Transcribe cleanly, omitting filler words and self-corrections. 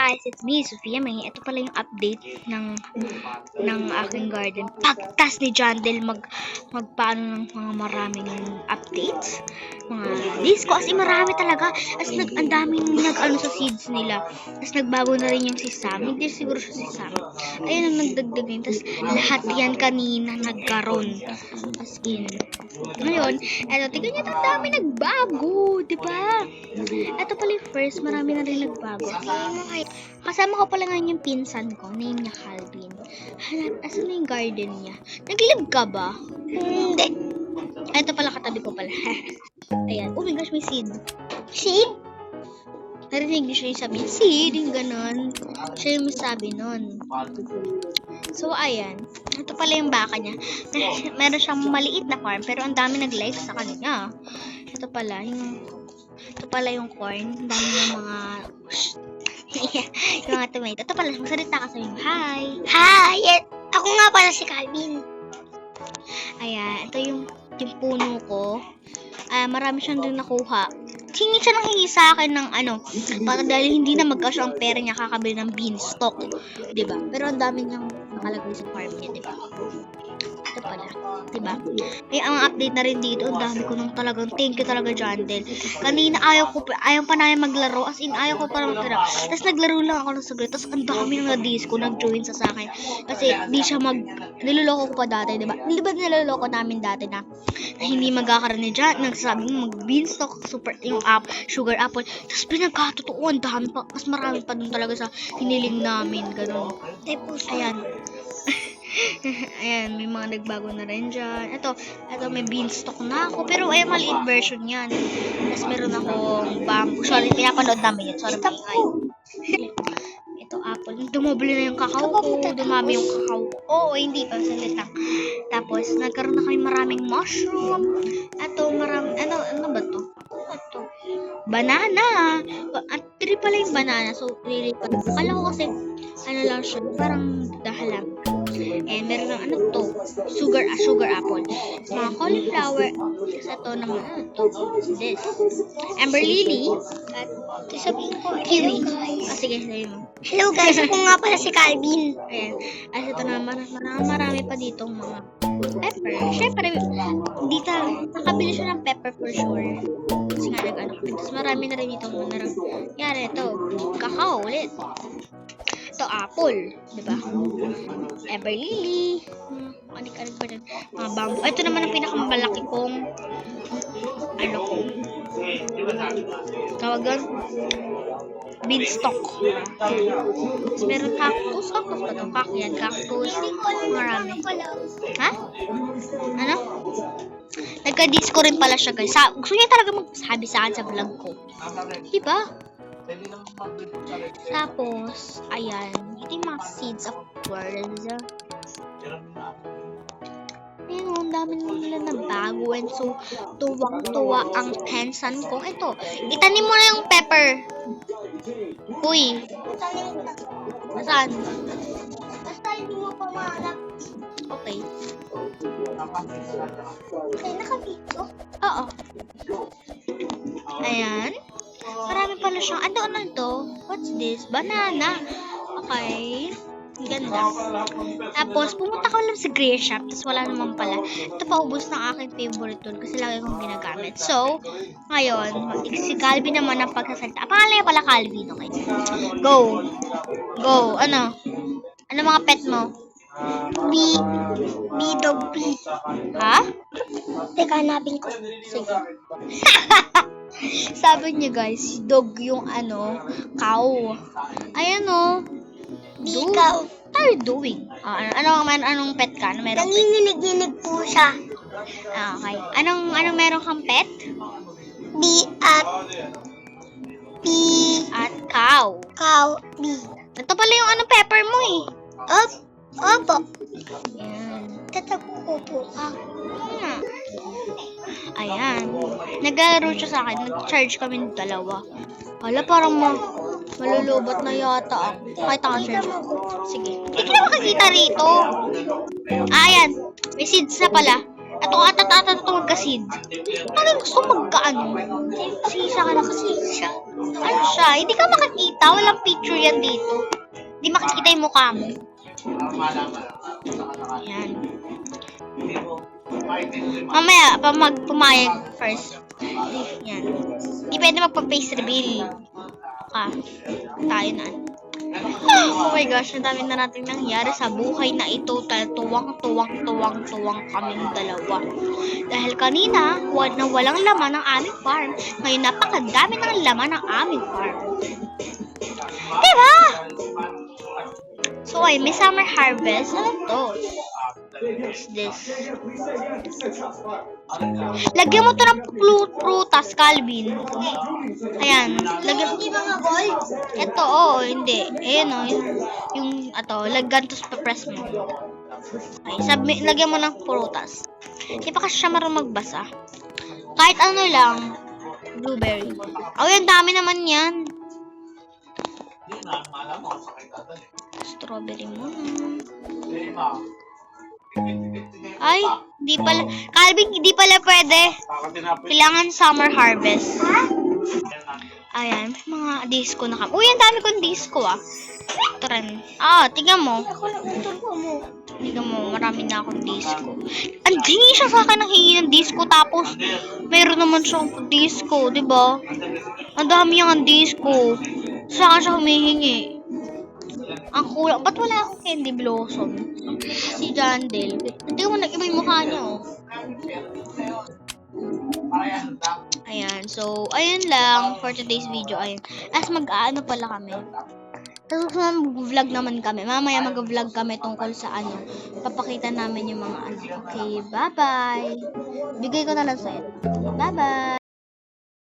guys, it's me, Sofia May. Ito pala yung update ng aking garden. Pagtas ni Jandel magpaano ng mga maraming updates. Mga disco, as in marami talaga. As ang daming nag-ano sa seeds nila. Tapos nagbago na rin yung si Sam. Hindi siguro siya si Sam. Ayun ang nagdagdag din. Tapos lahat yan kanina nagkaroon. As in. Ngayon, eto, tignan nyo, ang dami nagbago. Diba? Ito pala yung first, marami na rin nagbago. Kasama ko pala ngayon yung pinsan ko, name niya Calvin. Hanap, asan na yung garden niya? Naglilib ka ba? Hindi. Ito pala, katabi ko pala. Ayan. Oh my gosh, may seed. Seed? Narinig niyo siya yung sabi, seed, yung ganon. Siya yung sabi nun. So, ayan. Ito pala yung baka niya. Meron siyang maliit na farm, pero ang dami nag-like sa kanya. Ito pala yung corn. Ang dami yung mga yung mga tomato. Ito pala, magsalita ka sabihin, hi! Hi! Ako nga pala si Calvin. Ayan, ito yung puno ko. Marami siyang din nakuha. Hingi siya ng hingi sa akin ng para dahil hindi na magkasya ang pera niya kakabili ng beanstalk. Diba? Pero ang dami niyang nakalagay sa farm niya, diba? Ito pala. Diba? Eh, ang update na rin dito, ang dami ko nung talagang, thank you talaga, Jandel. Kanina ayaw pa namin maglaro, as in ayaw ko pa lang maglaro. Tapos naglaro lang ako ng saglit, tapos ang dami ng na-disco, nag-join sa akin. Kasi di siya niloloko ko pa dati, diba? Di ba niloloko namin dati na hindi magkakaroon ni Jan, nagsasabi mag-beanstalk, yung sugar apple. Tapos pinagkatotoo, ang dami pa, mas marami pa dun talaga sa hiniling namin, ganun. Ayan. Ayan, may mga nagbago na rin dyan. Ito may beanstalk na ako. Pero ay maliit version yan. Tapos meron akong bamboo. Sorry, pinapanood namin yun. Sorry, maingay. Ito, apple. Dumobli na yung kakao ko. Dumami yung kakao ko. Oo, hindi pa. Salit lang. Tapos, nagkaroon na kami maraming mushroom. Ito, ano ba to? Ito. Banana. At tiri pala yung banana. So, lilipat. Akala ko kasi, lang siya. Parang dahalang. And meron ng sugar apple. Mga cauliflower. Tapos ito naman, this. Amber lily. At sabihin ko, kiwi. Sige, sabihin mo. Hello guys, ako nga pala si Calvin. Ayan. At ito naman, marami pa ditong mga pepper. Siyempre, dito, nakabili siya ng pepper for sure. Kasi nga Tapos marami na rin itong yari ito. Kakao ulit. Ito, apple. Diba? Ever lily. Anik-anik pa dyan. Mga bamboo. Ito naman ang pinakamalaki kong tawag doon? Beanstalk. Tapos meron cactus. Cactus ba ito? Cactus. Marami. Ha? Ano? Nagka-disco rin pala siya, guys. Gusto niya talaga magsabi sa akin sa vlog ko. Diba? Tapos, ayan. Ito yung mga seeds of words. Ayan, ang dami nila na bago. And so, tuwang-tuwa ang pensan ko. Ito, itanim mo na yung pepper. Uy. Saan? Basta hindi mo pa mahanap. Okay. Okay, nakabito. Oo. Ayan. Marami pala siyang, ano to? What's this? Banana. Okay. Ganda. Tapos, pumunta ko lang sa Grey Shop. Tapos, wala naman pala. Ito paubos ng aking favorite tool. Kasi lagi kong ginagamit. So, ngayon, si Calvin naman ang pagsasalita. Pangalan niya pala Calvin. Okay. Go. Go. Ano mga pet mo? Dog B. Ha? Teka, hanapin ko. Sige. Sabi niya guys, si dog yung cow. Ayan Di ikaw. What are you doing? Anong pet ka? Ano meron pet? Nanginginig-ginig po siya. Okay. Anong meron kang pet? B at Cow. B. Ito pala yung pepper mo eh. Opo. Ayan. Tatago ko po. Ayan. Naglalaro siya sa akin. Nag-charge kami ng dalawa. Hala, parang malulubat na yata ako. Kahit ang charge. Sige. Hindi ka na makakita rito. Ayan. May seeds na pala. Atat ito magkasid. Ano gusto magkaano? Sisa ka na kasi siya. Ano siya? Hindi ka makakita. Walang picture yan dito. Hindi makikita yung mukha mo. Yan. Mamaya, pumayag first. Yan. Hindi pwede magpa-face reveal. Tayo na. Oh my gosh, ang dami na natin nangyari sa buhay na ito. Tuwang kaming dalawa. Dahil kanina, walang laman ang aming farm. Ngayon, napakadami ng laman ng aming farm. Diba? So, ay, may summer harvest. Ano to? What's this? Lagyan mo to ng prutas, Calvin. Ayan. Lagyan. Hindi mga gold. Ito, hindi. Ayan, lagyan to pa-press mo. Okay, lagyan mo ng prutas. Hindi pa kasi siya marunong magbasa. Kahit ano lang. Blueberry. Yan, dami naman yan. Strawberry mo. Ay, di pala. Calvin, hindi pala pwede. Kailangan summer harvest. Ayan, may mga disco na kami. Uy, ang dami kong disco Ito rin. Tingnan mo. Tingnan mo, marami na akong disco. Hingi siya sa akin ng hingi ng disco, tapos meron naman siyang disco, di ba? Ang dami yung disco. Sa akin siya humihingi. Ang kulang. Ba't wala akong candy blossom? Si Jandel. Tingnan mo, nag-iba yung mukha niya, Ayan. So, ayun lang for today's video. Ayun. As mag-aano pala kami. Tapos mag-vlog naman kami. Mamaya mag-vlog kami tungkol sa papakita namin yung mga Okay, bye-bye. Bigay ko na lang sa'yo. Bye-bye.